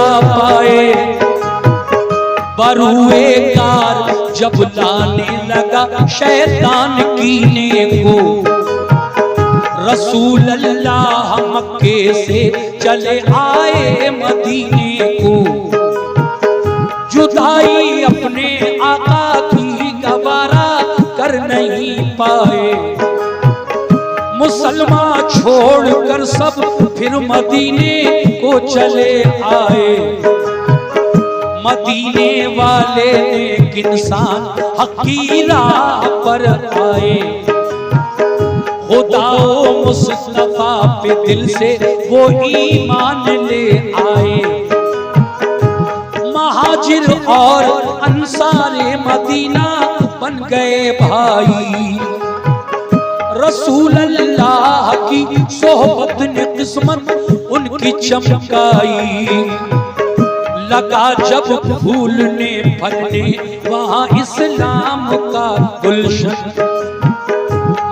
घोड़ा पाए। बरुए कार जब लाने लगा शैतान कीने को, रसूल अल्लाह मक्के से चले आए मदीने को। जुदाई अपने आका की गवारा कर नहीं पाए। मुसलमान छोड़कर सब फिर मदीने को चले आए। मदीने वाले नेक इंसान हकीरा पर आए। खुदा मुस्तफा पे दिल से वो ईमान ले आए। महाजिर और अंसारे मदीना बन गए भाई। रसूल अल्लाह की सोहबत ने किस्मत उनकी चमकाई। लगा जब फूलने फलने वहाँ इस्लाम का गुलशन।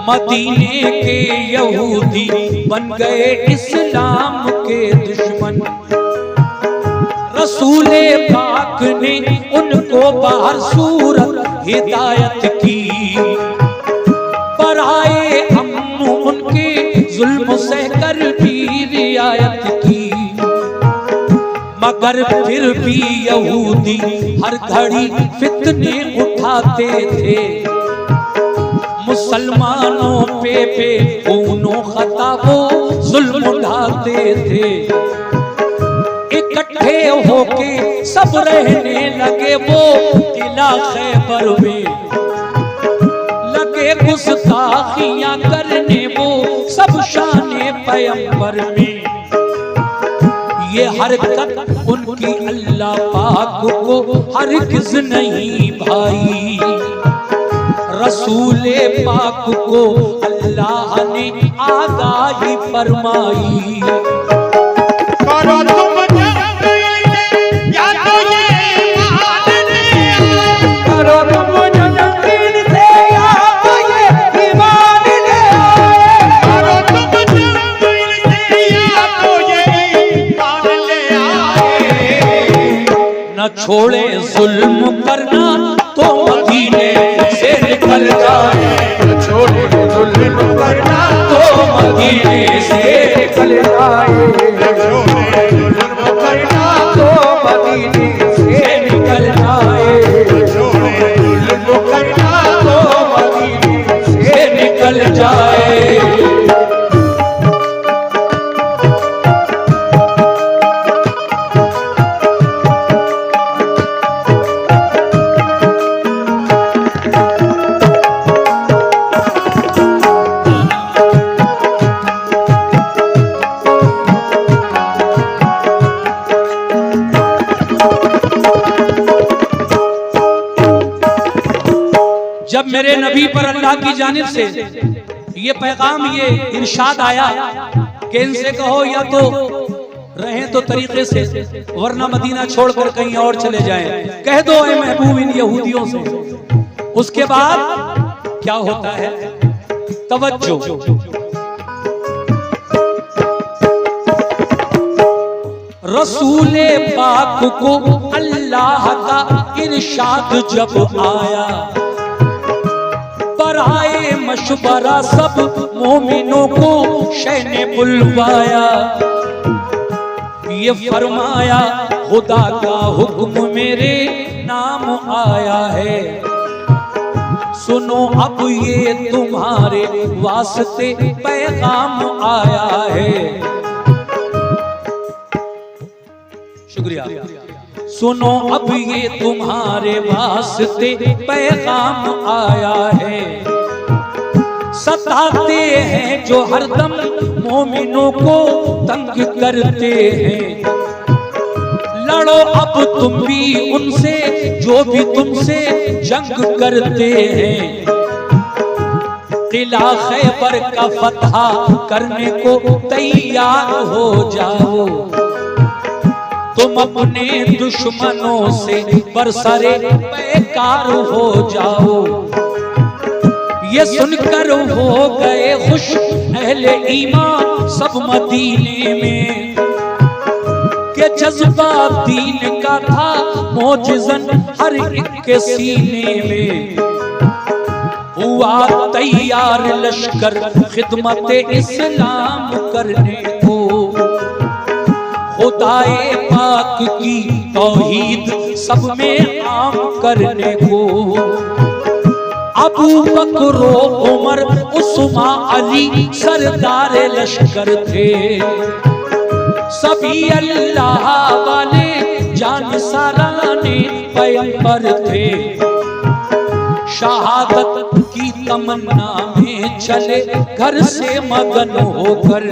मदीने के यहूदी बन गए इस्लाम के दुश्मन। रसूले पाक ने उनको बाहर सूरत हिदायत की। पर आए अम्मू उनके जुल्म से कर भी रियायत की। मगर फिर भी यहूदी हर घड़ी फितने उठाते थे। मुसलमानों पे खूनों खता वो जुल्म उठाते थे। इकट्ठे होके सब रहने लगे वो किला खैबर में। लगे गुस्ताखियां करने वो सब शाने पैगंबर में। ये हरकत उनकी अल्लाह पाक को हरगिज़ नहीं भाई। रसूले पाक को अल्लाह ने आगाही फरमाई। न छोड़े जुल्म करना तो मदीने से निकल जाए। न छोड़े जुल्म करना तो मदीने से निकल जाए। न छोड़े जुल्म करना तो मदीने से निकल जाए। न छोड़े जुल्म करना तो मदीने से निकल जाए। जब मेरे नबी पर अल्लाह की जानिब से ये पैगाम, ये इरशाद आया कि इनसे कहो या तो रहें तो तरीके से, वरना मदीना छोड़कर कहीं और चले जाएं। कह दो ऐ महबूब इन यहूदियों से। उसके बाद क्या होता है, तवज्जो। रसूले पाक को अल्लाह का इरशाद जब आया, पर आए मशवरा सब मोमिनों को शह ने बुलवाया। ये फरमाया खुदा का हुक्म मेरे नाम आया है। सुनो अब ये तुम्हारे वास्ते पैगाम आया है। शुक्रिया। सुनो अब ये तुम्हारे वास्ते पैगाम आया है। सताते हैं जो हरदम मोमिनों को तंग करते हैं। लड़ो अब तुम भी उनसे जो भी तुमसे जंग करते हैं। किला खैबर का फतह करने को तैयार हो जाओ। तुम अपने दुश्मनों से बरसरे बेकार हो जाओ। ये सुनकर हो गए खुश अहले ईमान सब मदीने में के जज्बा दीन का था मोजिज़न हर एक के सीने में। हुआ तैयार लश्कर खिदमत इस्लाम करने को, खुदाए पाक की तौहीद सब में आम करने को। अबू बकर उमर उस्मा अली सरदार लश्कर थे, सभी अल्लाह वाले जान साराने पैगंबर थे। शहादत की तमन्ना में चले घर से मगन होकर,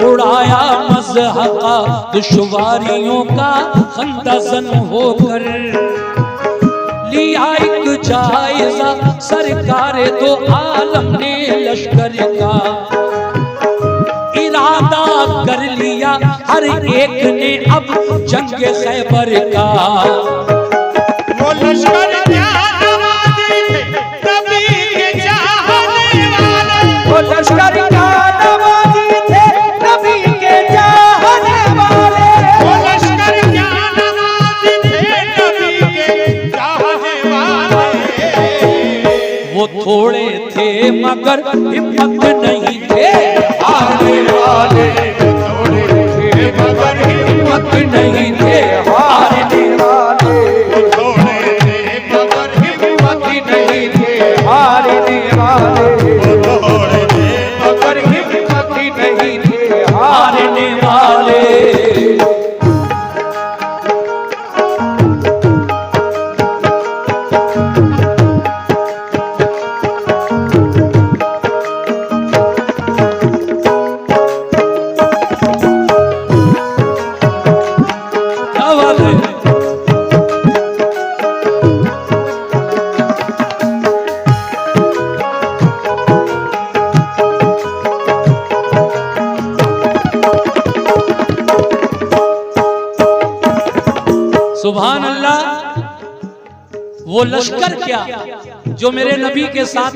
उड़ाया मज़हक़ा दुश्वारियों का खंदज़न होकर। लिया एक जायज़ा सरकार दो आलम ने लश्कर का, इरादा कर लिया हर एक ने अब जंग खैबर का। वो लश्कर क्या नवाज़ी थे नबी के चाहने वाले, वो लश्कर क्या नवाज़ी थे नबी के चाहने वाले, वो लश्कर क्या नवाज़ी थे नबी के चाहने वाले। वो थोड़े थे मगर हिम्मत नहीं थे हारने वाले, थोड़े थे मगर हिम्मत नहीं थे हारने वाले, थोड़े थे मगर हिम्मत नहीं थे हारने वाले, थोड़े थे मगर हिम्मत नहीं थे हारने वाले। क्या बात है? सुभान अल्लाह। वो लश्कर क्या जो मेरे नबी के साथ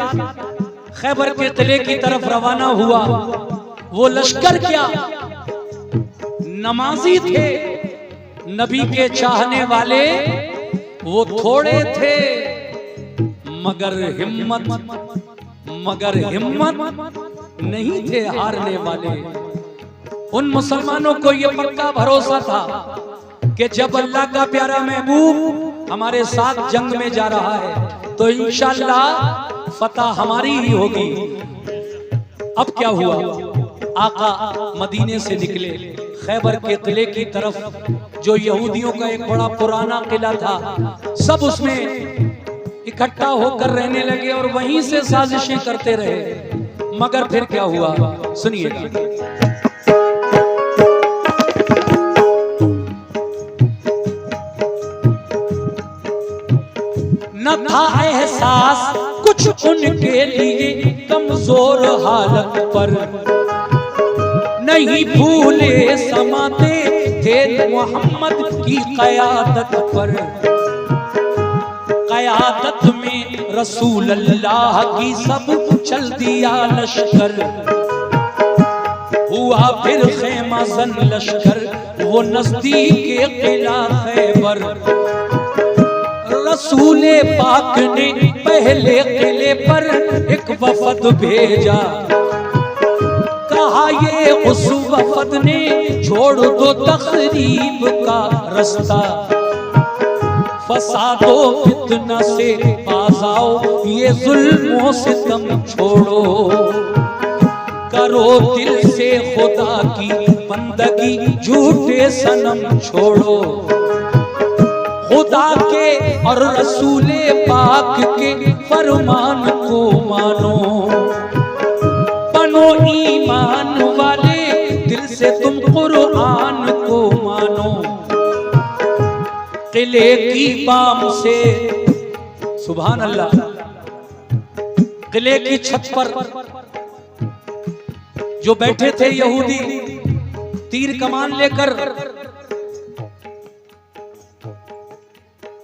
खैबर के किले की तरफ रवाना हुआ, वो लश्कर क्या नमाजी थे नबी के चाहने वाले। वो थोड़े थे मगर हिम्मत नहीं थे हारने वाले। उन मुसलमानों को ये पक्का भरोसा था कि जब अल्लाह का प्यारा महबूब हमारे साथ जंग में जा रहा है तो इंशाअल्लाह फतह हमारी ही होगी। अब क्या हुआ, आका मदीने से निकले खैबर के किले की तरफ, जो यहूदियों का एक बड़ा पुराना किला था, सब उसमें इकट्ठा होकर रहने लगे और वहीं से साजिशें करते रहे। मगर फिर क्या हुआ सुनिएगा। न था एहसास कुछ उनके लिए कमजोर हालत पर, नहीं भूले समाते थे मोहम्मद की क़यादत पर। क़यादत में रसूल अल्लाह की सब चल दिया लश्कर। हुआ फिर खेमा जन लश्कर वो नजदीक किला खैबर। रसूले पाक ने पहले किले पर एक वफद भेजा, कहा ये उस वफद ने छोड़ दो तखरीब का रास्ता। फसादो फितना से बाज आओ, ये जुल्मों से सितम छोड़ो। करो दिल से खुदा की बंदगी, झूठे सनम छोड़ो। खुदा के और रसूले पाक के फरमान को मानो। बनो ईमान वाले, दिल से तुम कुरान को मानो। किले की बाम से सुभान अल्लाह, किले की छत पर जो बैठे थे यहूदी तीर कमान लेकर,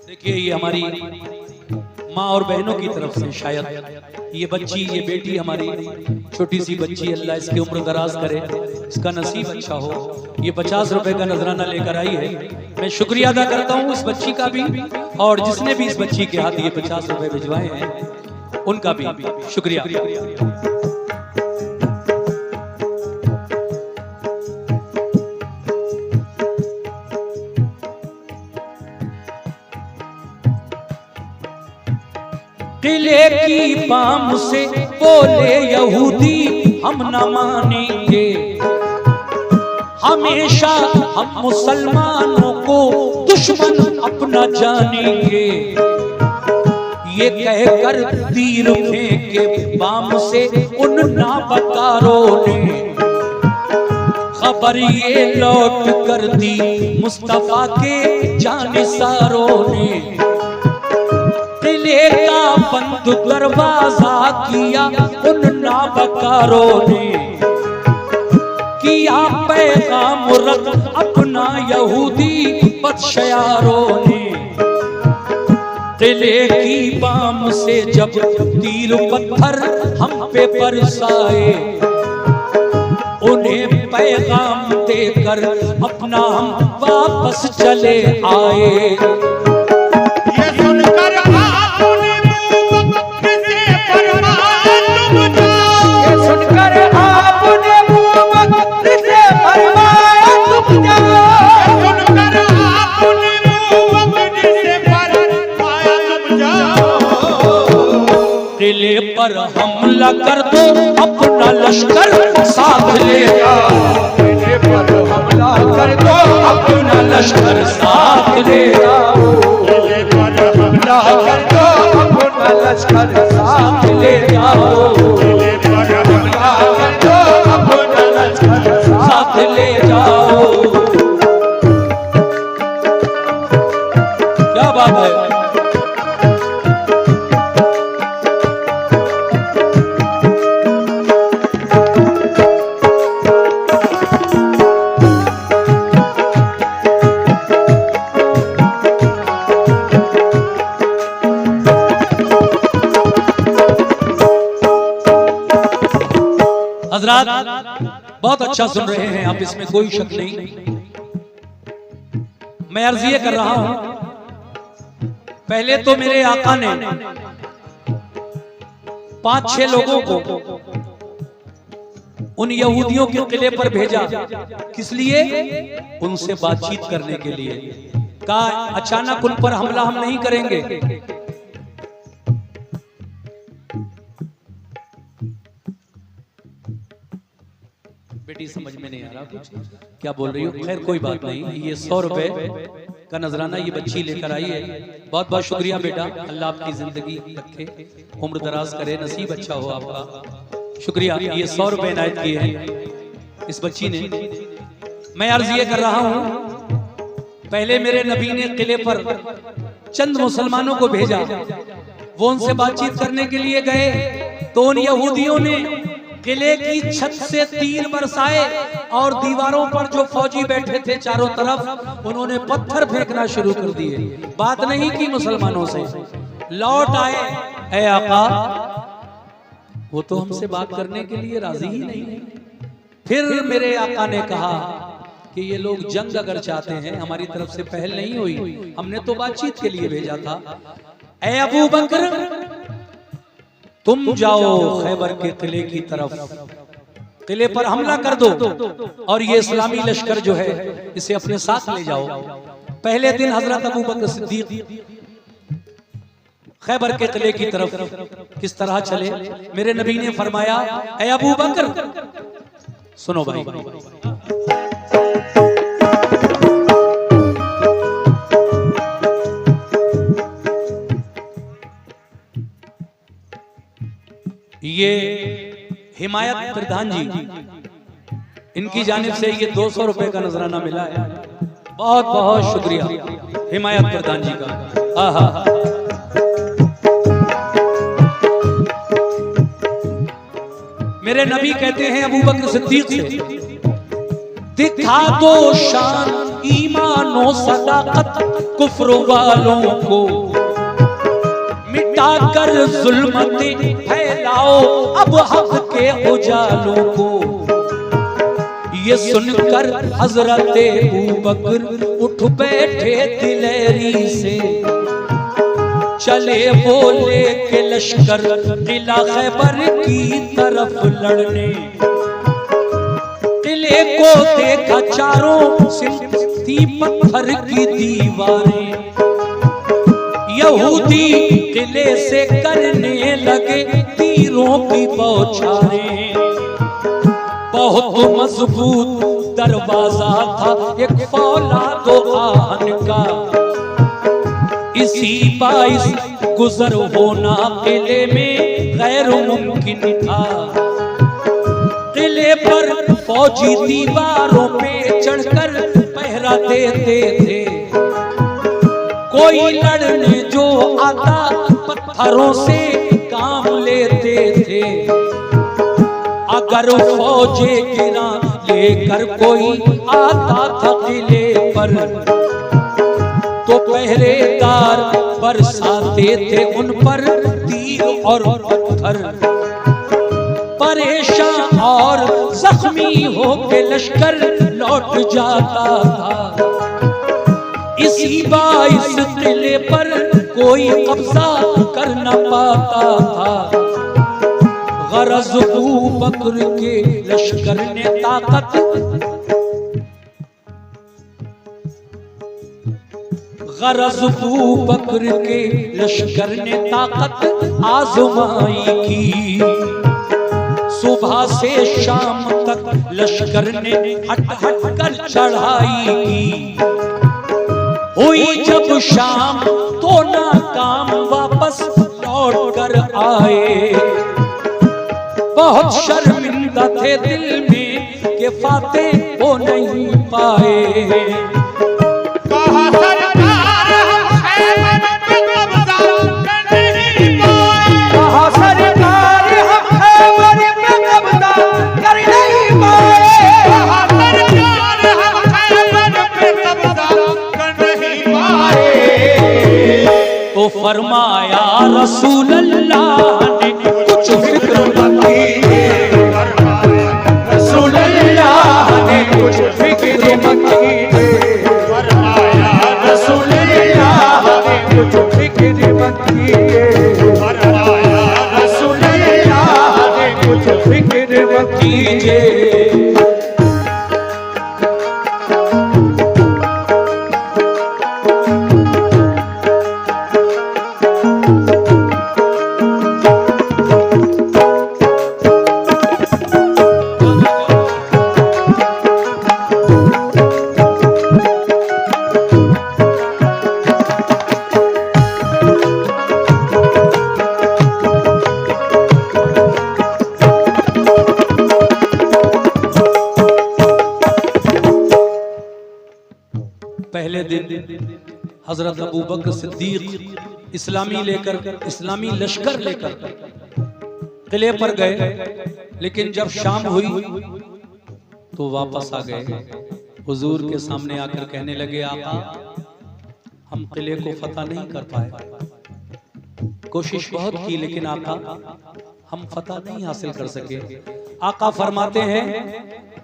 देखिए ये हमारी माँ और बहनों की तरफ से शायद ये बच्ची, ये बेटी हमारी छोटी सी बच्ची, अल्लाह इसकी उम्र दराज करे, इसका नसीब अच्छा हो। ये 50 रुपए का नजराना लेकर आई है। मैं शुक्रिया अदा करता हूँ उस बच्ची का भी, और जिसने भी इस बच्ची के हाथ ये 50 रुपए भिजवाए हैं उनका भी शुक्रिया। किले की बाम से बोले यहूदी हम न मानेंगे, हमेशा हम मुसलमानों को दुश्मन अपना जानेंगे। ये कहकर तीर फेंके बाम से उन नाबकारों ने, खबर ये लौट कर दी मुस्तफा के जानिसारों ने। किले का बंद दरवाजा किया उन नाबकारों ने, किया पैगाम रद अपना यहूदी बदशयारों ने। किले की बाम से जब तीर पत्थर हम पे बरसाए, उन्हें पैगाम देकर अपना हम वापस चले आए। ये सुनकर आपने मुँह से फरमाया तुम जाओ, ये सुनकर आपने मुहम्मद से फरमाया तुम जाओ। सुनकर आपने मुँह से फरमाया तुम जाओ। किले पर हमला कर दो अपना लश्कर साथ ले आओ। किले पर हमला कर दो अपना लश्कर साथ ले आओ। किले पर हमला कर दो अपना लश्कर साथ ले जाओ। किले पर हमला कर दो अपना लश्कर साथ ले जाओ। क्या बात है। हजरात बहुत अच्छा सुन रहे हैं आप, इसमें कोई शक नहीं। मैं अर्ज ये कर रहा हूं, पहले तो मेरे आका ने 5-6 लोगों को उन यहूदियों के किले पर भेजा। किस लिए? उनसे बातचीत करने के लिए। कहा अचानक उन पर हमला हम नहीं करेंगे, बेटी समझ में नहीं आ रहा कुछ क्या बोल रही हो। खैर कोई बात नहीं, ये 100 रुपए का नजराना ये बच्ची लेकर आई है। बहुत बहुत शुक्रिया बेटा, अल्लाह आपकी जिंदगी रखे, उम्र दराज करे, नसीब अच्छा हो आपका। शुक्रिया। ये 100 रुपए इनायत किए हैं इस बच्ची ने। मैं अर्ज ये कर रहा हूं, पहले मेरे नबी ने किले पर चंद मुसलमानों को भेजा, वो उनसे बातचीत करने के लिए गए तो उन यहूदियों ने किले की छत से तीर बरसाए और दीवारों पर जो फौजी बैठे थे चारों तरफ उन्होंने पत्थर फेंकना शुरू कर दिए। बात नहीं की मुसलमानों से, लौट आए, ऐ आका वो तो हमसे बात करने के लिए राजी ही नहीं है। फिर मेरे आका ने कहा कि ये लोग जंग अगर चाहते हैं, हमारी तरफ से पहल नहीं हुई, हमने तो बातचीत के लिए भेजा था। ऐ अबू बकर तुम जाओ खैबर के किले की तरफ, किले पर हमला कर दो और ये इस्लामी लश्कर जो है इसे अपने साथ ले जाओ। पहले दिन हजरत अबू बकर सिद्दीक खैबर के किले की तरफ किस तरह चले, मेरे नबी ने फरमाया ऐ अबू बकर सुनो भाई, ये हिमायत प्रधान जी, इनकी जानिब से ये 200 रुपए का नजराना मिला है। बहुत बहुत शुक्रिया हिमायत प्रधान जी का। आहा मेरे नबी कहते हैं अबू बकर सिद्दीक से, दिखा दो शान ईमान और सदाकत कुफ्र वालों को, मिटाकर जुल्मतें फैलाओ अब हक के उजालों को। ये सुनकर हजरत अबू बकर उठ बैठे दिलेरी से, चले बोले के लश्कर किला खैबर की तरफ लड़ने। किले को देखा चारों सिर्फ थी पत्थर की दीवारें। यहूदी किले से करने लगे तीरों की बौछारें। बहुत मजबूत दरवाजा था एक फौलाद आहन का, इसी बाइस गुजर होना किले में गैर मुमकिन था। किले पर फौजी दीवारों पे चढ़कर पहरा देते थे। कोई लड़ने जो आता पत्थरों से काम लेते थे। अगर फौजे गिरा लेकर कोई आता था किले पर, तो पहरेदार बरसाते थे उन पर तीर और पत्थर। परेशान और जख्मी होके लश्कर लौट जाता था। इसी बाइस किले पर कोई कब्जा कर न पाता था। गरज अबू बकर के लश्कर ने ताकत, गरज अबू बकर के लश्कर ने ताकत आजमाई की। सुबह से शाम तक लश्कर ने हट हट कर चढ़ाई की। हुई जब शाम तो नाकाम वापस लौट कर आए। बहुत शर्मिंदा थे दिल में कि फातेह हो नहीं पाए। कहा सरकार हम खैबर पे कब्जा कर नहीं पाए। कहा सरकार हम खैबर पे कब्जा कर नहीं पाए। कहा सरकार हम खैबर पे कब्जा कर नहीं पाए। तो फरमाया रसूल अल्लाह ने कुछ फिक्र मत कीजिए। रसूल अल्लाह ने कुछ फिक्र मत कीजिए। रसूल अल्लाह ने कुछ फिक्र मत कीजिए। रसूल अल्लाह ने कुछ फिक्र मत कीजिए। पहले दिन हजरत अबू बकर सिद्दीक इस्लामी लश्कर लेकर किले पर गए। लेकिन जब शाम हुई तो वापस आ गए। हुजूर के सामने आकर कहने लगे, आका हम किले को फतह नहीं कर पाए। कोशिश बहुत की लेकिन आका हम फतह नहीं हासिल कर सके। आका फरमाते हैं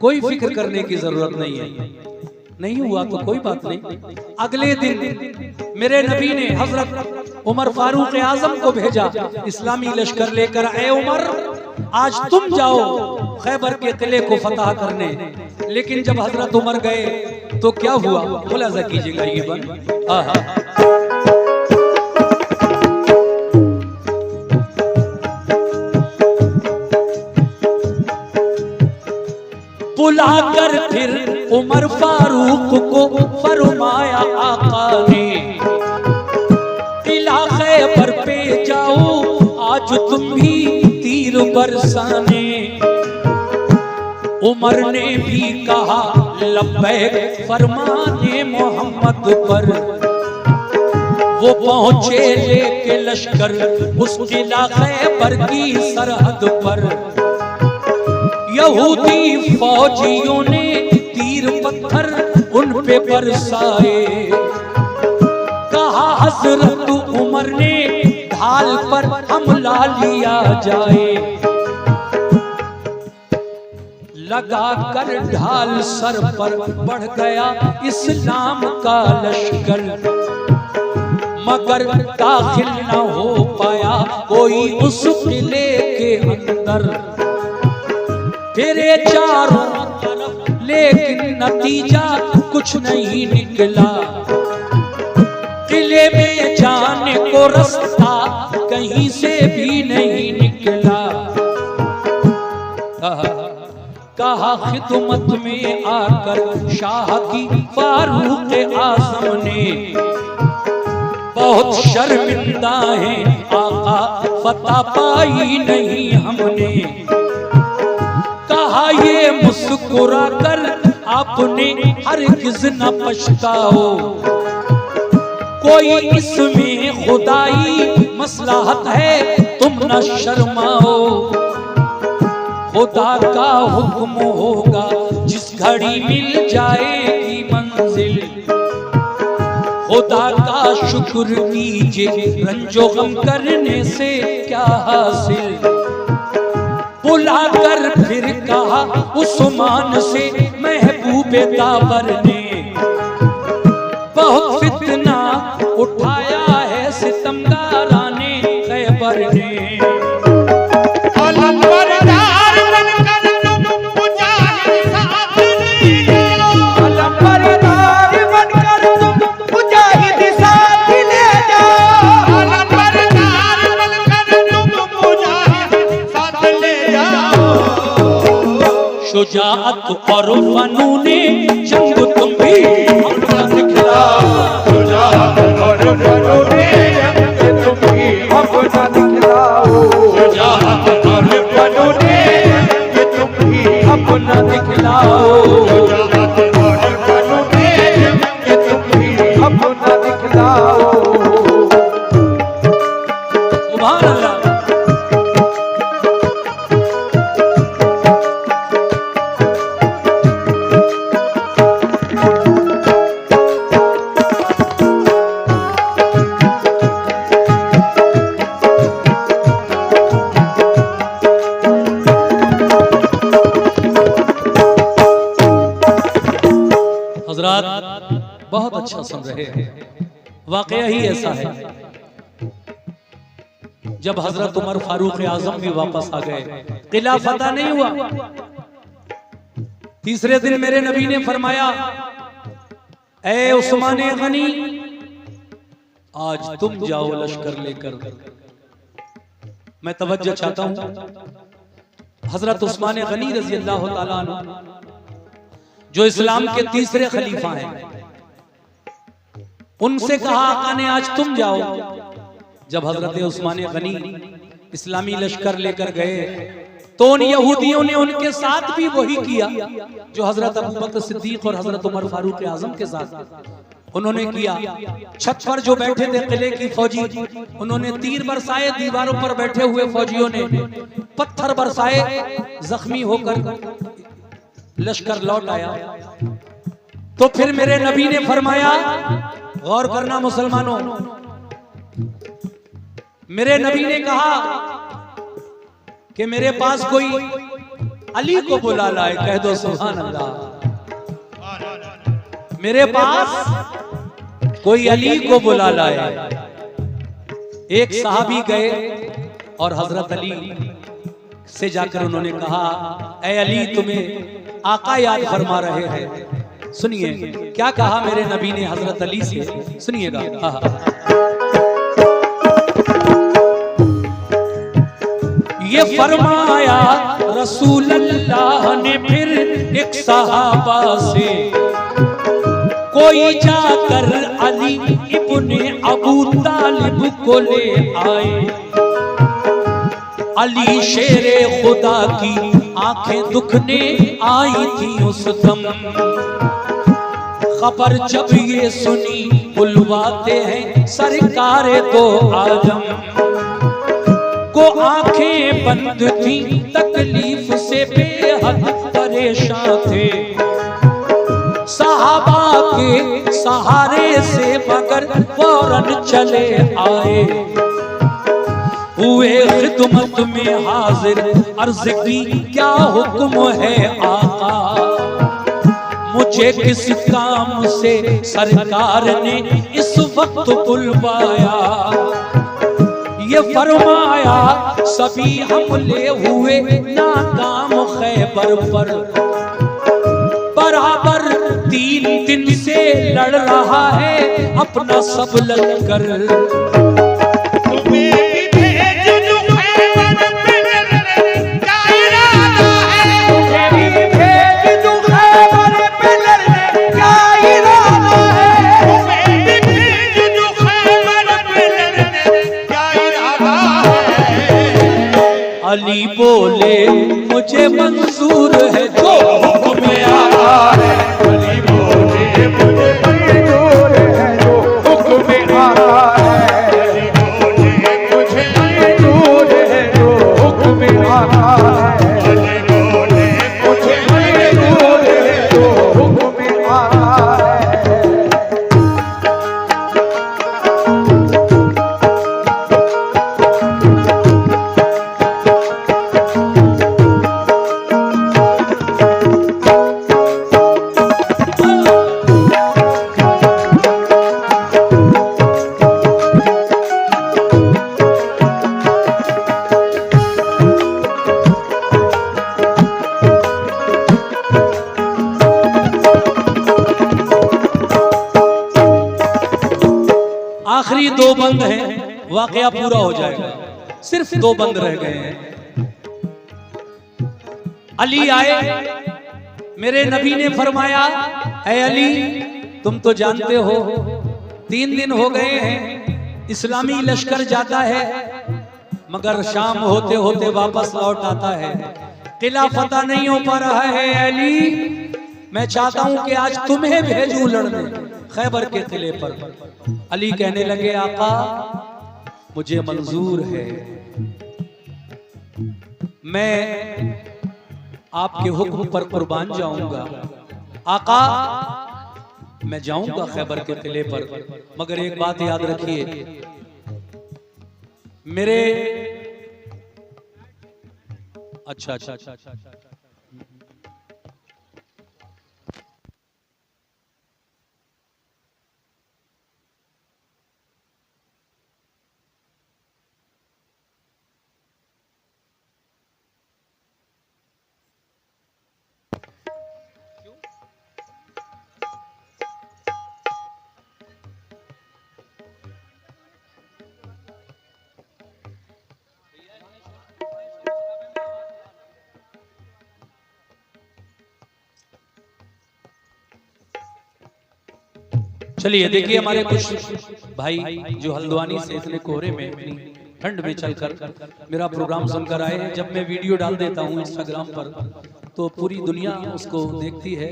कोई फिक्र करने की जरूरत नहीं है। नहीं हुआ तो कोई बात नहीं। अगले दिन मेरे नबी ने हजरत उमर फारूक आजम को भेजा इस्लामी लश्कर लेकर। ए उमर, आज तुम जाओ खैबर के किले को फतह करने। लेकिन जब हजरत उमर गए तो क्या हुआ, खुलासा कीजिएगा ये बन। बुलाकर फिर उमर फारूक को फरमाया आका ने, किला खैबर पे जाओ आज तुम भी तीर बरसाने। उमर ने भी कहा लब्बैक फरमाने मोहम्मद पर। वो पहुंचे लेके लश्कर उस किला खैबर की सरहद पर। यहूदी फौजियों ने तीर पत्थर उन पे बरसाए। कहा हजरत उमर ने ढाल पर हमला लिया जाए। लगा कर ढाल सर पर बढ़ गया इस्लाम का लश्कर, मगर दाखिल न हो पाया कोई उस किले के अंदर। फिरे चारों तरफ लेकिन नतीजा कुछ नहीं निकला। किले में जाने को रास्ता कहीं से भी नहीं निकला। कहा खिदमत में आकर शाह की फारूक आज़म ने, बहुत शर्मिंदा है आका फतह पाई नहीं हमने। कहा ये मुस्कुरा कर आपने हरगिज़ न पछताओ, कोई इसमें खुदाई मसलहत है तुम न शर्माओ। खुदा का हुक्म होगा जिस घड़ी मिल जाएगी मंजिल, खुदा का शुक्र कीजिए रंजो गम करने से क्या हासिल। बुलाकर फिर कहा उस्मान से महबूबे दावर ने, बहुत फितना उठाया है सितमगाराने खैबर ने। अलंबरदार बनकर तुम मुजाहिद साथ ले जाओ, अलंबरदार बनकर तुम मुजाहिद साथ ले जाओ, अलंबरदार बनकर तुम मुजाहिद साथ ले जाओ। शुजाअत और फनूने जंग तुम भी अपना दिखलाओ, शुजाअत और फनूने जंग तुम भी अपना दिखलाओ, शुजाअत और फनूने जंग तुम भी अपना दिखलाओ, शुजाअत और फनूने जंग तुम भी अपना दिखलाओ। सुभान अल्लाह। हजरात बहुत अच्छा सुन रहे हैं। वाकया ही ऐसा है, जब हजरत उमर फारूक आजम भी वापस आ गए, किला फतह नहीं हुआ। तीसरे दिन मेरे नबी ने फरमाया, ए उस्मान गनी, आज तुम जाओ लश्कर लेकर। मैं तवज्जो चाहता हूं, हजरत उस्मान गनी रजी अल्लाह ताला अन्हु जो इस्लाम के तीसरे खलीफा हैं, उनसे कहा आका ने आज तुम जाओ। जब हजरत उस्मान गनी इस्लामी लश्कर लेकर गए तो उन यहूदियों ने उनके साथ भी वही किया जो हजरत अबू बकर सिद्दीक और हजरत उमर फारूक आजम के साथ उन्होंने किया। छत पर जो बैठे थे किले की फौजी, उन्होंने तीर बरसाए, दीवारों पर बैठे हुए फौजियों ने पत्थर बरसाए, जख्मी होकर लश्कर लौट आया। तो फिर मेरे नबी ने फरमाया, गौर करना मुसलमानों, मेरे नबी ने कहा कि मेरे पास कोई अली को बुला लाए। कह दो सुभान अल्लाह। मेरे पास कोई अली को बुला लाए। एक सहाबी गए और हजरत अली से जाकर उन्होंने कहा, ऐ अली, तुम्हें आका याद फरमा रहे हैं। सुनिए क्या कहा मेरे नबी ने हजरत अली से, सुनिएगा। ये फरमाया रसूल अल्लाह ने फिर एक सहाबा से, कोई जाकर अली इब्ने अबू तालिब को ले आए। अली शेरे खुदा की आंखें दुखने आई थी उस दम। खबर जब ये सुनी बुलवाते हैं सरकारे दो आलम को, आंखें बंद थी तकलीफ से बेहद परेशान थे। सहाबा के सहारे से मगर फौरन चले आए। हुए खिदमत में हाजिर, अर्ज की क्या हुक्म है आका। मुझे किस काम से सरकार ने इस वक्त बुलवाया। ये फरमाया सभी हमले हुए नाकाम खैबर पर, बराबर 3 दिन से लड़ रहा है अपना सब लश्कर। अली बोले मुझे मंजूर है जो हुक्म आका है। अली बोले मुझे मंजूर है जो हुक्म आका है। अली बोले मुझे मंजूर है जो हुक्म आका है। अली बोले मुझे मंजूर है जो हुक्म आका है। आखिरी 2 बंद हैं, वाकया पूरा हो जाएगा। सिर्फ 2 बंद रह गए हैं। अली आए, मेरे नबी ने फरमाया, ऐ अली तुम तो जानते हो 3 दिन हो गए हैं इस्लामी लश्कर जाता है मगर शाम होते होते वापस लौट आता है, किला फतह नहीं हो पा रहा है। अली मैं चाहता हूं कि आज तुम्हें भेजूं लड़ने खैबर के किले पर। अली कहने लगे आका मुझे मंजूर है, मैं आपके हुक्म पर कुर्बान जाऊंगा। आका मैं जाऊंगा खैबर के किले पर, मगर एक बात याद रखिए, मेरे अच्छा चलिए देखिए, हमारे कुछ भाई जो हल्द्वानी से इतने कोहरे में इतनी ठंड में चलकर मेरा प्रोग्राम सुनकर आए हैं। जब मैं वीडियो डाल देता हूं इंस्टाग्राम पर तो पूरी दुनिया उसको देखती है,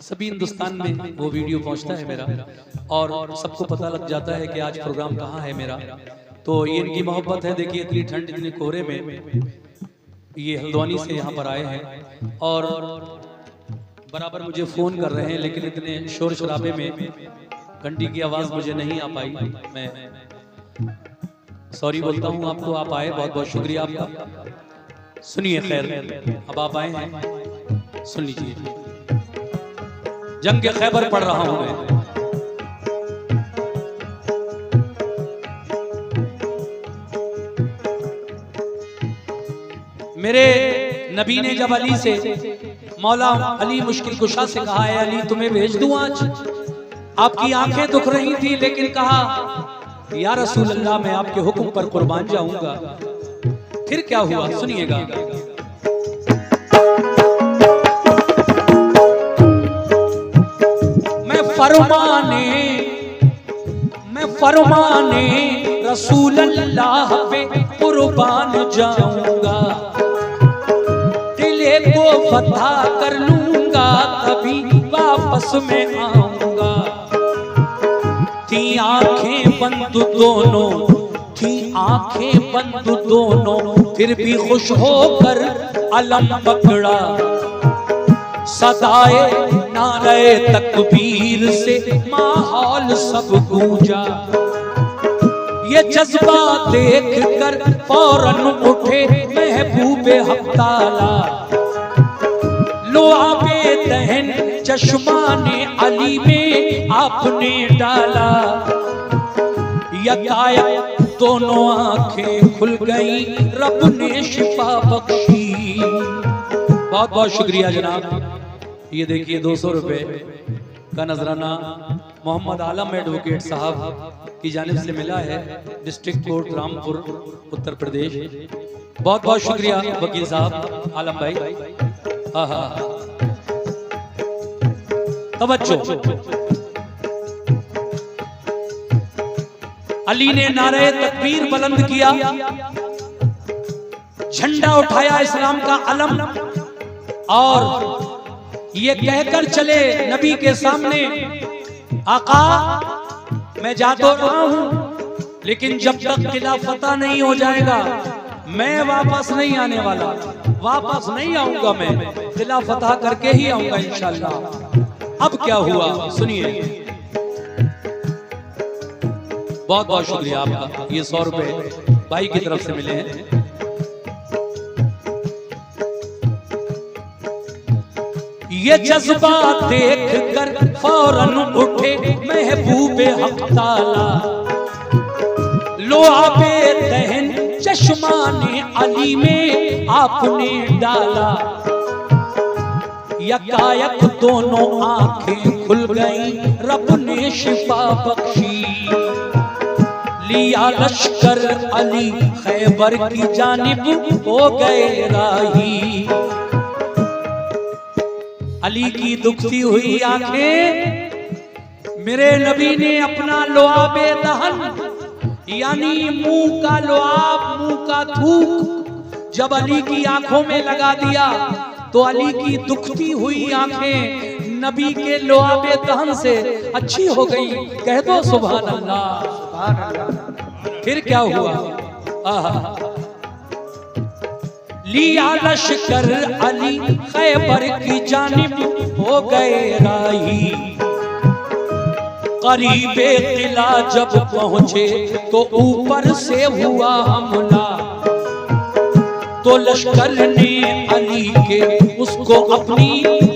सभी हिंदुस्तान में वो वीडियो पहुंचता है मेरा, और सबको पता लग जाता है कि आज प्रोग्राम कहाँ है मेरा। तो ये इनकी मोहब्बत है। देखिए इतनी ठंड इतने कोहरे में ये हल्द्वानी से यहाँ पर आए हैं और बराबर मुझे फोन कर रहे हैं, लेकिन इतने शोर शराबे में घंटी की आवाज मुझे नहीं आ पाई। मैं सॉरी बोलता हूँ आपको, आप आए, बहुत बहुत शुक्रिया आपका। सुनिए, खैर अब आप आए हैं, सुन लीजिए। जंग के खैबर पढ़ रहा हूं मैं। मेरे नबी ने जब अली से, मौला अली मुश्किल कुशा से कहा है अली तुम्हें भेज दूं आज, आपकी आंखें दुख रही थी लेकिन कहा या रसूल अल्लाह मैं आपके हुक्म पर कुर्बान जाऊंगा। फिर क्या हुआ सुनिएगा। मैं फरमाने रसूल अल्लाह पे कुर्बान जाऊंगा, किले को फतह कर लूंगा, कभी वापस में आऊंगा। थी आंखें बंद दोनों, थी आंखें बंद दोनों, फिर भी खुश होकर अलम पकड़ा। सदाए नारे तकबीर से माहौल सब गूंजा। ये जज्बा देख कर फौरन उठे महबूबे हक ताला, लो आबे दहन चश्मा ने अली में आपने डाला, यकायक दोनों आंखें खुल गई, रब ने शिफा बख्शी। बहुत बहुत शुक्रिया जनाब। ये देखिए 200 रुपए का नजराना मोहम्मद आलम एडवोकेट साहब की जानिब से मिला है, डिस्ट्रिक्ट कोर्ट रामपुर उत्तर प्रदेश। बहुत बहुत शुक्रिया वकील साहब आलम भाई। हाँ हाँ तवज्जो। अली ने नारे तकबीर बुलंद किया, झंडा उठाया इस्लाम का अलम, और ये कहकर चले नबी के सामने, आका मैं जा तो रहा हूं, लेकिन जब तक किला फतह नहीं हो जाएगा मैं वापस नहीं आने वाला, वापस नहीं आऊंगा, मैं किला फतह करके ही आऊंगा इंशाअल्लाह। अब क्या हुआ सुनिए। बहुत बहुत शुक्रिया आपका। ये 100 रुपए भाई की तरफ से मिले हैं। ये जज्बा देख कर फौरन उठे महबूबे हक ताला, लो आबे दहन चश्मा ने अली में आपने डाला, यकायक दोनों आंखें खुल गई, रब ने शिफा बख्शी। लिया लश्कर अली खैबर की जानिब हो गए राही, अली की दुखती हुई आंखें, मेरे नबी ने अपना लुआबे दहन यानी मुंह का लुआब, मुंह का थूक जब अली की आंखों में लगा दिया तो अली की दुखती हुई आंखें नबी के लुआबे दहन से अच्छी हो गई। कह दो सुभान अल्लाह। फिर क्या हुआ? लिया लश्कर अली खैबर की जानिब हो गए राही, करीबे किला जब पहुंचे तो ऊपर से हुआ हमला, तो लश्कर ने अली के उसको अपनी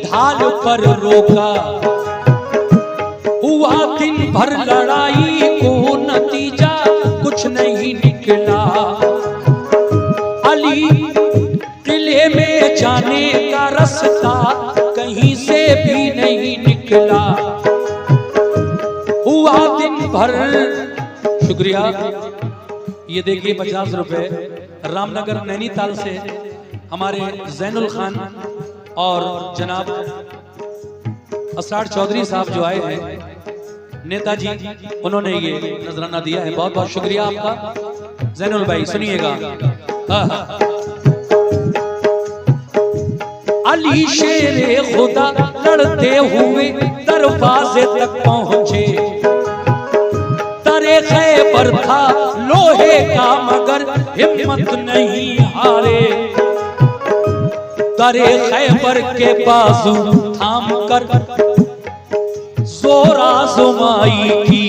ढाल पर रोका, हुआ दिन भर लड़ाई को नतीजा कुछ नहीं निकला, अली किले में जाने का रास्ता कहीं से भी नहीं निकला, हुआ दिन भर। शुक्रिया। ये देखिए 50 रुपए रामनगर नैनीताल से हमारे जैनुल खान और जनाब असरार चौधरी साहब जो आए हैं नेताजी, उन्होंने ये नजराना दिया है। बहुत बहुत शुक्रिया आपका जैनुल भाई। सुनिएगा। अली शेरे खुदा लड़ते हुए दरवाजे तक पहुंचे, तरे खैबर था लोहे का मगर हिम्मत नहीं हारे, तरे खैबर के बाजू थाम कर जोर आजमाई की,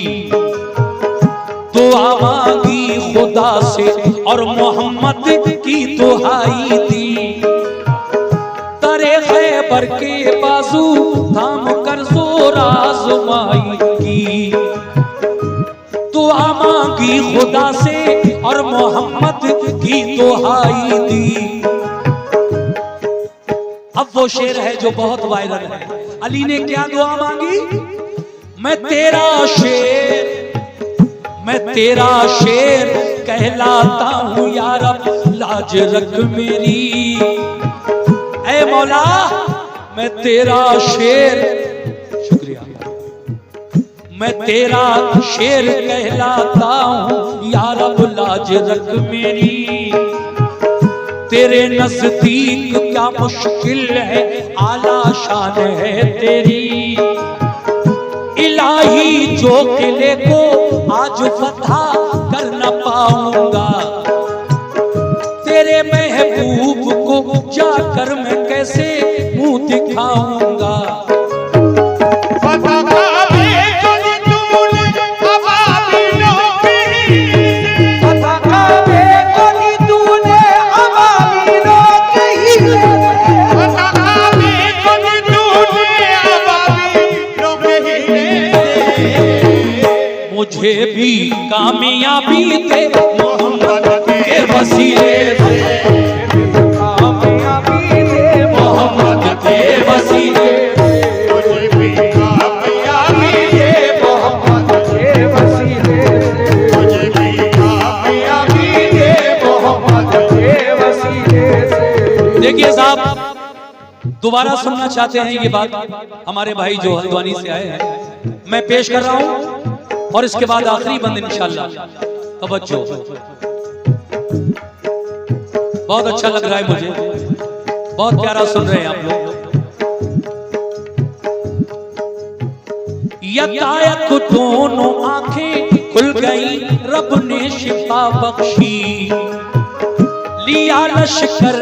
दुआ मांगी खुदा से और मोहम्मद की दुहाई दी, तरे खैबर के बाजू थाम कर जोर आजमाई की, दुआ मांगी खुदा से और मोहम्मद की दुहाई दी। अब वो शेर है जो बहुत वायरल है। अली ने क्या दुआ मांगी? मैं तेरा शेर कहलाता हूँ या रब, लाज रख मेरी। ऐ मौला मैं तेरा शेर, शुक्रिया, मैं तेरा शेर कहलाता हूँ या रब, लाज रख मेरी। तेरे नजदीक क्या मुश्किल है, आला शान है तेरी। इलाही जो किले को आज फतह कर न पाऊंगा, तेरे महबूब को जाकर मैं कैसे मुंह दिखाऊंगा। फतह मुझे भी कामयाबी दे मोहम्मद के वसीले से, कामयाबी दे मोहम्मद के वसीले, मुझे भी कामयाबी दे मोहम्मद के वसीले से, मुझे भी कामयाबी दे मोहम्मद के वसीले से। देखिए साहब, दोबारा सुनना चाहते हैं ये बात हमारे भाई जो हल्द्वानी से आए हैं, मैं पेश कर रहा हूं और इसके बाद आखिरी बंद इंशाल्लाह। तवज्जो, बहुत अच्छा लग रहा है मुझे, बहुत प्यारा सुन रहे हैं आप लोग। यकायक दोनों आंखें खुल गई, रब ने शिफा बख्शी, लिया लश्कर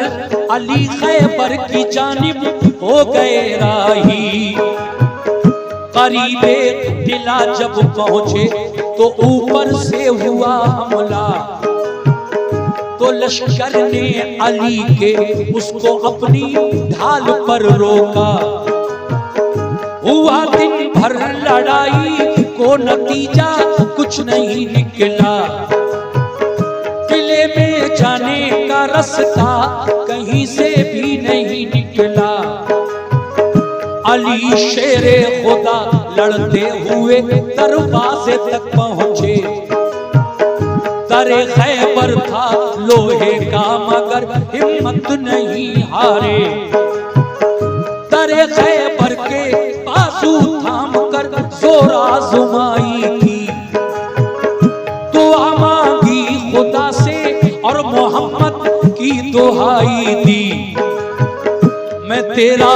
अली खैबर की जानिब हो गए राही। करीबे दिला जब पहुंचे तो ऊपर से हुआ हमला, तो लश्कर ने अली के उसको अपनी ढाल पर रोका। हुआ दिन भर लड़ाई को नतीजा कुछ नहीं निकला, किले में जाने का रास्ता कहीं से भी नहीं निकला। अली शेरे खुदा लड़ते हुए दरवाजे तक पहुंचे, दरे खैबर था लोहे का मगर हिम्मत नहीं हारे। दरे खैबर के बाजू थाम कर जोर आजमाई थी, दुआ मांगी खुदा से और मोहम्मद की दुहाई दी। मैं तेरा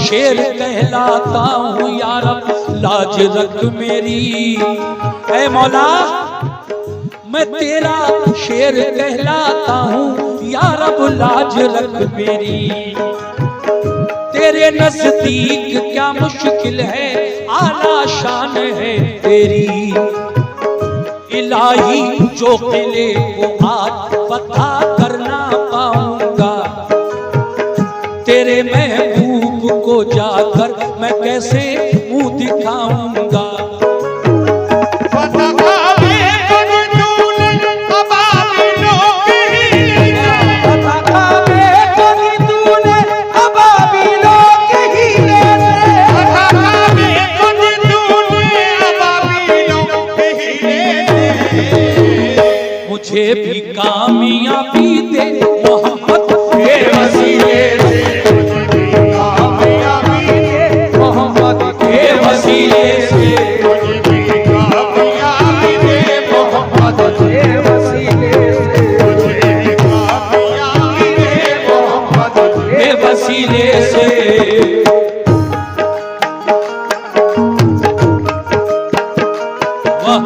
शेर कहलाता हूँ या रब, लाज रख मेरी। ऐ मौला, मैं तेरा शेर कहलाता हूँ या रब, लाज रख मेरी। तेरे नजदीक क्या मुश्किल है, आला शान है तेरी। इलाही जो किले को आज फतह करना पाऊंगा, तेरे महबूब को जाकर मैं कैसे मुंह दिखाऊंगा। मुझे भी कामयाबी दे मोहम्मद के वसीले से, कामयाबी दे मोहम्मद के वसीले से, कामयाबी दे मोहम्मद के वसीले से, कामयाबी दे मोहम्मद के वसीले से। वाह,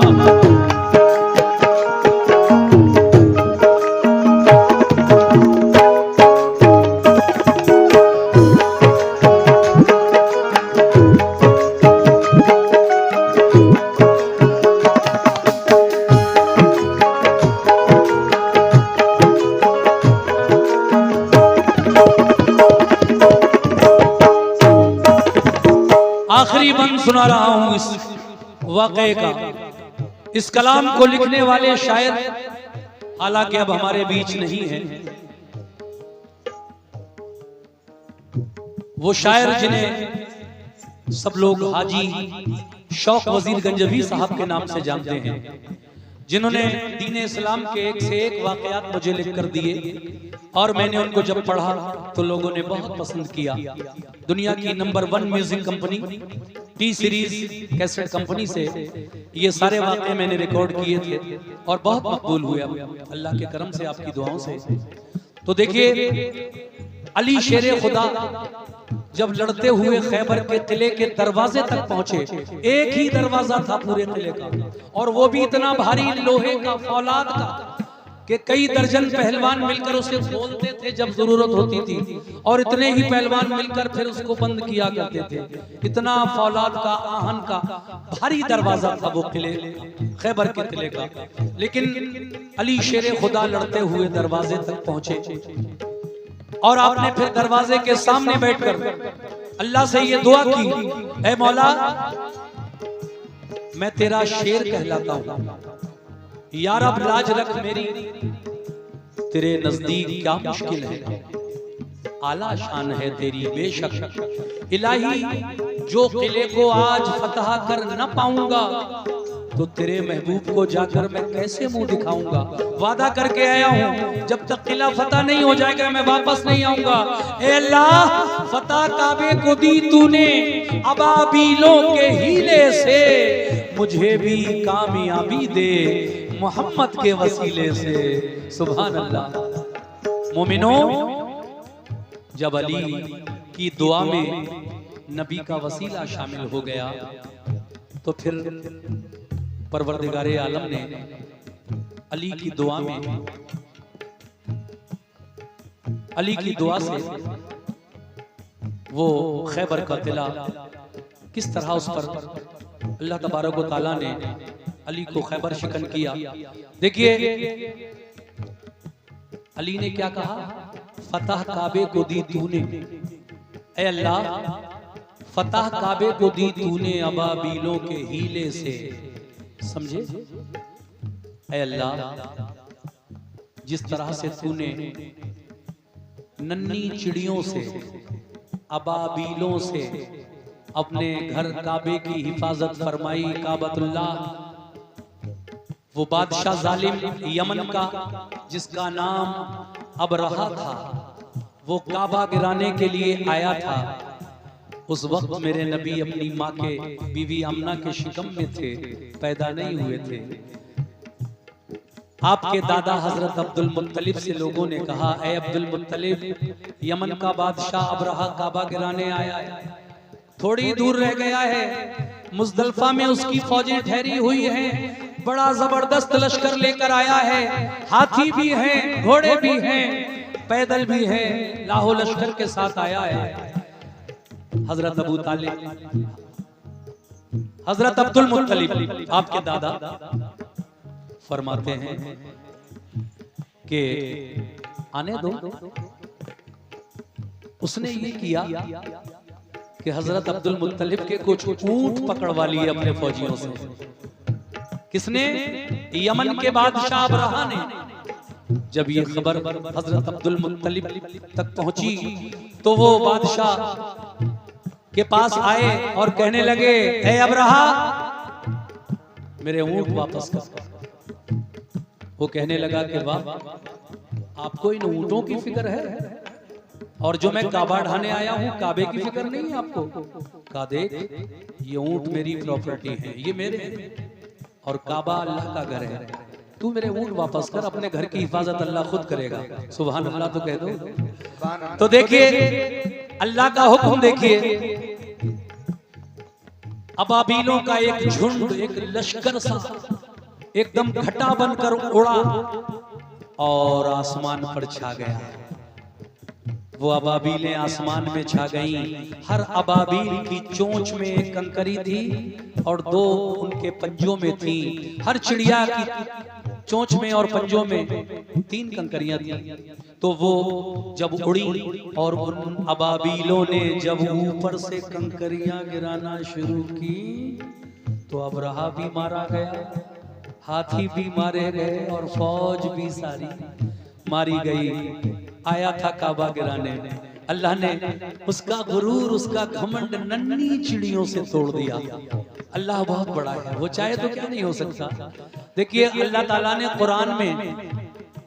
आखिरी बंद सुना रहा हूं इस वाक़े का। इस कलाम को लिखने वाले शायर हालांकि अब हमारे बीच नहीं है, वो शायर जिन्हें सब लोग हाजी शौक वजीर गंजवी साहब के नाम से जानते हैं, जिन्होंने दीन इस्लाम के एक से एक वाक़यात मुझे लिख कर दिए और मैंने उनको जब पढ़ा तो लोगों ने बहुत पसंद किया। दुनिया की number 1 music company T series cassette company से ये सारे वाक़े मैंने रिकॉर्ड किए थे और बहुत मकबूल हुए अल्लाह के करम से, आपकी दुआओं से। तो देखिए, अली शेरे खुदा जब लड़ते हुए खैबर के किले के दरवाजे तक पहुंचे, एक ही दरवाजा था पूरे किले का और वो भी इतना भारी लोहे का फौलाद का कि कई दर्जन पहलवान मिलकर उसे खोलते थे जब जरूरत होती थी और इतने ही पहलवान मिलकर फिर उसको बंद किया करते थे। इतना फौलाद का, आहन का भारी दरवाजा था वो किले, खैबर के किले का। लेकिन अली शेरे खुदा लड़ते हुए दरवाजे तक पहुंचे और आपने फिर दरवाजे के सामने बैठकर अल्लाह से ये दुआ की, ऐ मौला मैं तेरा शेर कहलाता हूं, यार अब लाज रख मेरी, तेरे नजदीक क्या मुश्किल है, आला शान है तेरी बेशक। इलाही जो किले को आज फतह कर न पाऊंगा तो तेरे महबूब को जाकर मैं कैसे मुंह दिखाऊंगा। वादा करके आया हूं जब तक किला फतह नहीं हो जाएगा मैं वापस नहीं आऊंगा। ए अल्लाह फतह काबे को दी तूने अबाबीलों के हीले से, मुझे भी कामयाबी दे मोहम्मद के वसीले से। सुभान अल्लाह। मोमिनो, जब अली की दुआ में नबी का वसीला शामिल हो गया तो फिर परवरदिगारे आलम ने अली की दुआ में, अली की दुआ से वो खैबर का किला किस तरह उस पर अल्लाह तबारक व तआला ने अली को खैबर शिकन किया। देखिए अली ने क्या कहा, फतह काबे को दी तूने, ऐ अल्लाह फतह काबे को दी तूने अबाबीलों के हीले से। समझे, ऐ अल्लाह जिस तरह से तूने नन्ही चिड़ियों से, अबाबीलों से अपने घर काबे की हिफाजत फरमाई। काबतुल्लाह वो बादशाह जालिम यमन का जिसका नाम अबरहा था, वो काबा गिराने के लिए आया था। उस वक्त मेरे नबी अपनी माँ के बीवी आमना के शिकम में थे, पैदा नहीं हुए थे। आपके दादा हजरत अब्दुल मुत्तलिब से लोगों ने कहा, ऐ अब्दुल मुत्तलिब यमन का बादशाह अबरहा काबा गिराने आया है, थोड़ी दूर रह गया है, मुजदलफा में उसकी फौजें ठहरी हुई हैं, बड़ा जबरदस्त लश्कर लेकर आया है, हाथी भी हैं, घोड़े भी हैं, पैदल भी हैं, लाहो लश्कर के साथ आया है। हजरत अबू तालिब, हजरत अब्दुल मुत्तलिब आपके दादा फरमाते हैं कि आने दो। उसने ये किया कि हजरत अब्दुल मुत्तलिब के कुछ ऊंट पकड़वा लिए अपने फौजियों से। किसने? यमन के बादशाह अबरहा ने। जब ये खबर हजरत अब्दुल मुत्तलिब तक पहुंची तो वो बादशाह के पास आए और कहने लगे, ऐ अबरहा मेरे ऊंट वापस कर। वो कहने लगा कि वाह, आपको इन ऊंटों की फिक्र है और जो मैं काबा ढाने आया हूं काबे की फिक्र नहीं है आपको। कहा देख ये ऊंट मेरी प्रॉपर्टी है, ये मेरे हैं और काबा अल्लाह का घर है, तू मेरे ऊंट वापस कर, अपने घर की हिफाजत अल्लाह खुद करेगा। सुभान अल्लाह तो कह दो। तो देखिए अल्लाह का हुक्म देखिए, अबाबीलों का एक झुंड, एक लश्कर सा एकदम घटा बनकर उड़ा और आसमान पर छा गया। वो अबाबीलें आसमान में छा गईं। हर अबाबील की चोंच में एक कंकरी थी और दो उनके पंजों में थी। हर चिड़िया की चोंच में और पंजों में 3 कंकरियां थी। तो वो जब उड़ी और उन अबाबीलों ने जब ऊपर से कंकरियां गिराना शुरू की तो अबरहा भी मारा गया, हाथी भी मारे गए और फौज भी सारी मारी गई। आया था काबा गिराने, अल्लाह ने उसका गुरूर, उसका घमंड नन्ही चिड़ियों से तोड़ दिया। अल्लाह बहुत बड़ा है, वो चाहे तो क्या नहीं हो सकता। देखिए अल्लाह ताला ने कुरान में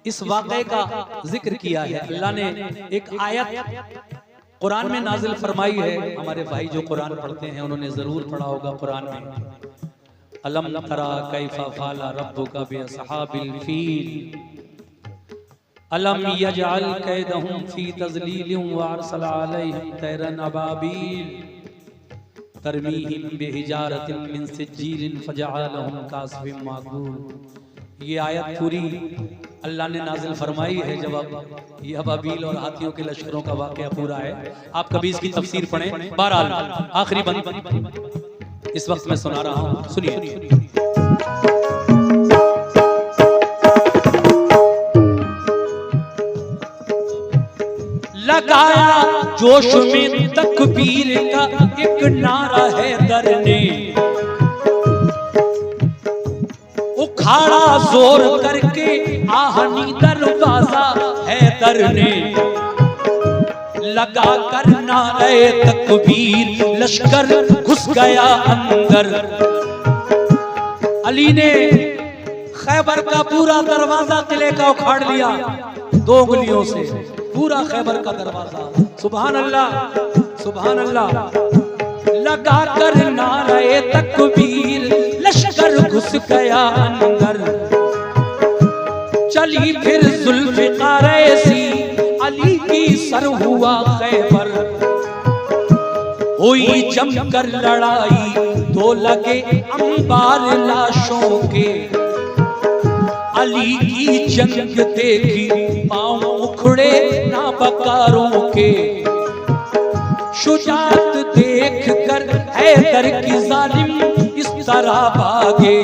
इस वाक़े का जिक्र किया है। अल्लाह ने एक आयत कुरान में नाजिल फरमाई है। हमारे भाई जो कुरान पढ़ते हैं उन्होंने जरूर पढ़ा होगा कुरान में, अलम तरा कैफा फ़अला रब्बुका बिअस्हाबिल फील अलम यजअल कैदहुम फी तज़लीलिन व अरसला अलैहिम तैरन अबाबील तरमीहिम बिहिजारतिन मिन सिज्जीलिन फजअलहुम कासिफिन माकूल। ये आयत पूरी अल्लाह ने नाजिल फरमाई है जब ये अबाबील और हाथियों के लश्करों का वाक़या पूरा है। आप कभी इसकी तफसीर पढ़ें। बहरहाल आखिरी बंद इस वक्त मैं सुना रहा हूँ, सुनिए। लगाया जोश में तकबीर का एक नारा है दर ने उखाड़ा जोर करके आहनी दरवाजा है दर ने लगा कर नारे तकबीर लश्कर घुस गया अंदर। अली ने खैबर का पूरा दरवाजा किले का उखाड़ लिया 2 उंगलियों से, पूरा खैबर का दरवाजा। सुभान अल्लाह सुभान अल्लाह। लगा कर नारे तकबीर लश्कर घुस गया अंदर। चली फिर जुल्फ़िकार ऐसी अली की सर हुआ खैबर। हुई जमकर लड़ाई तो लगे अंबार लाशों के। अली की जंग देखी पांव उखड़े नाबकारों के। शुजाअत देख कर हैदर की जालिम इस तरह भागे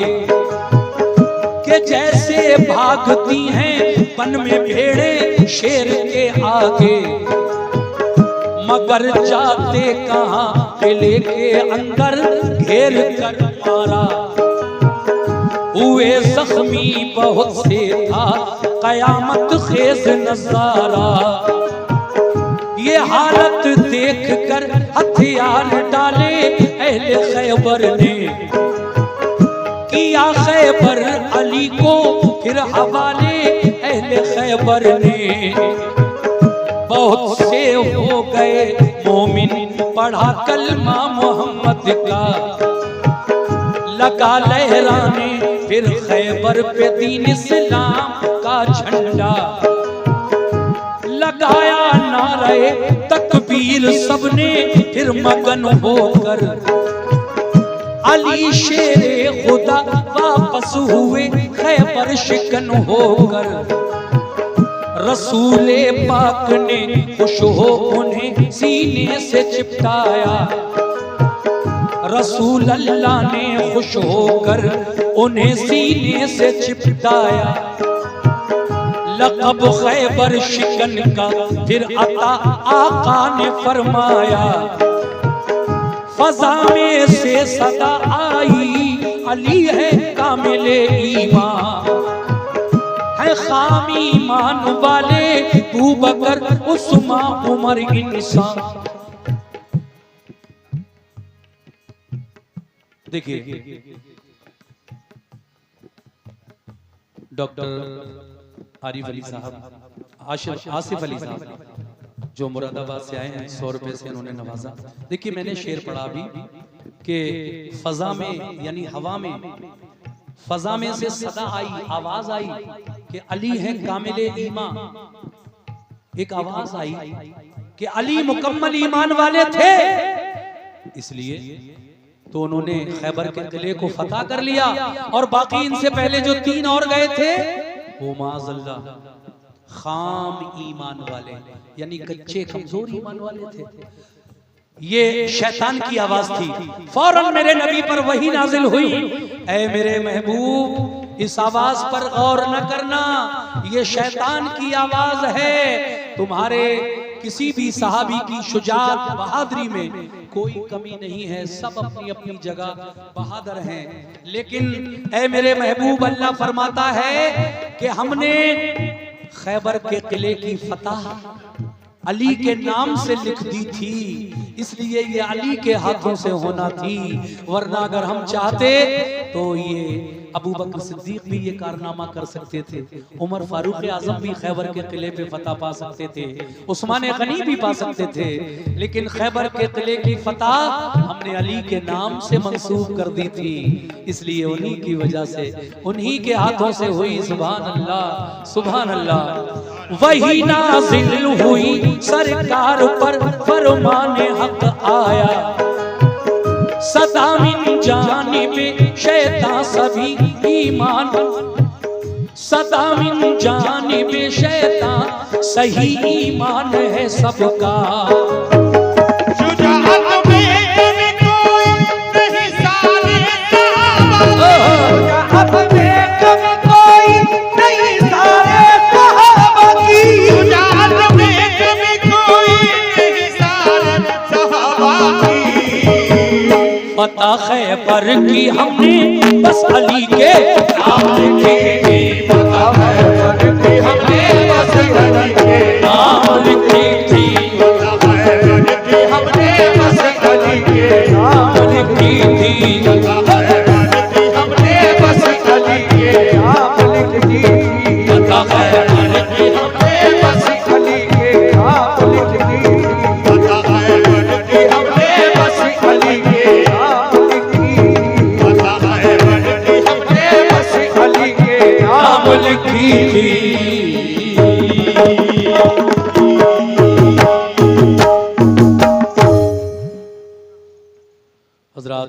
कि जैसे भागती हैं वन में भेड़े शेर के आगे। मगर जाते कहां किले के अंदर घेर कर मारा। हुए जख्मी बहुत से था कयामत खेज नजारा। ये हालत देख कर हथियार डाले अहले खैबर ने। किया खैबर अली को फिर हवाले अहले खैबर ने। बहुत से हो गए मोमिन पढ़ा कलमा मोहम्मद का। लगा लहराने फिर खैबर पे दीन इस्लाम का झंडा। लगाया नारे तकबीर सबने फिर मगन होकर। अली शेरे खुदा वापस हुए खैबर शिकन होकर। रसूले पाक ने खुश हो उन्हें सीने से चिपटाया। रसूल अल्लाह ने खुश होकर उन्हें सीने से चिपटाया। लक़ब खैबर शिकन का फिर अता आका ने फरमाया। फजा में से सदा आई अली है कामिले ईमान। है खामी ईमान वाले अबू बकर उस्मान उमर इंसान। देखिए डॉक्टर आरिफ अली साहब, आसिफ अली साहब जो मुरादाबाद से आए हैं, 100 रुपए से उन्होंने नवाजा। देखिए मैंने शेर पढ़ा अभी कि फजा में यानी हवा में, फजा में से सदा आई आवाज आई कि अली है कामिले ईमान। एक आवाज आई कि अली मुकम्मल ईमान वाले थे, इसलिए तो उन्होंने खैबर के किले को फतह कर लिया। और बाकी इनसे पहले जो 3 और गए थे वो माज़अल्लाह खाम ईमान वाले यानी कच्चे कमजोर ईमान वाले थे। ये शैतान की आवाज थी। फौरन मेरे नबी पर वही नाजिल हुई, ऐ मेरे महबूब इस आवाज पर गौर न करना, ये शैतान की आवाज है। तुम्हारे किसी भी सहाबी की शुजाअत बहादुरी में कोई कमी नहीं है, सब अपनी अपनी जगह बहादुर हैं। लेकिन ऐ मेरे महबूब अल्लाह फरमाता है कि हमने खैबर के किले की फतह अली के नाम से लिख दी थी, इसलिए ये अली के हाथों से होना थी। वरना अगर हम चाहते तो ये अबू बकर सिद्दीक भी ये कारनामा कर सकते थे, उमर फारूक आजम भी खैबर के किले पे फतह पा सकते थे, उस्मान गनी भी पा सकते थे। लेकिन खैबर के किले की फतह हमने अली के नाम से मंसूब कर दी थी, इसलिए उन्हीं की वजह से, उन्हीं के हाथों से हुई। सुभान अल्लाह सुभान अल्लाह। वही नाज़िल हुई सरकार पर फरमाने हक आया, सदा मिन जानिबे शैतान सभी ईमान, सदा मिन जानिबे शैतान सही ईमान है सबका। शुजाअत में कभी कोई नहीं सारे सहाबा, शुजाअत में कभी कोई नहीं सारे सहाबा की, शुजाअत में कभी कोई नहीं फतह खैबर की हमने बस अली के नाम लिखी थी, फतह खैबर की हमने बस अली के नाम लिखी थी, फतह खैबर की हमने बस अली के नाम लिखी थी, फतह खैबर की हमने बस अली के नाम लिख दी, फतह खैबर की हमने बस अली के नाम लिख दी, फतह खैबर की हमने बस अली के नाम लिख दी, फतह खैबर की हमने बस अली के नाम नाम लिखी थी। हज़रात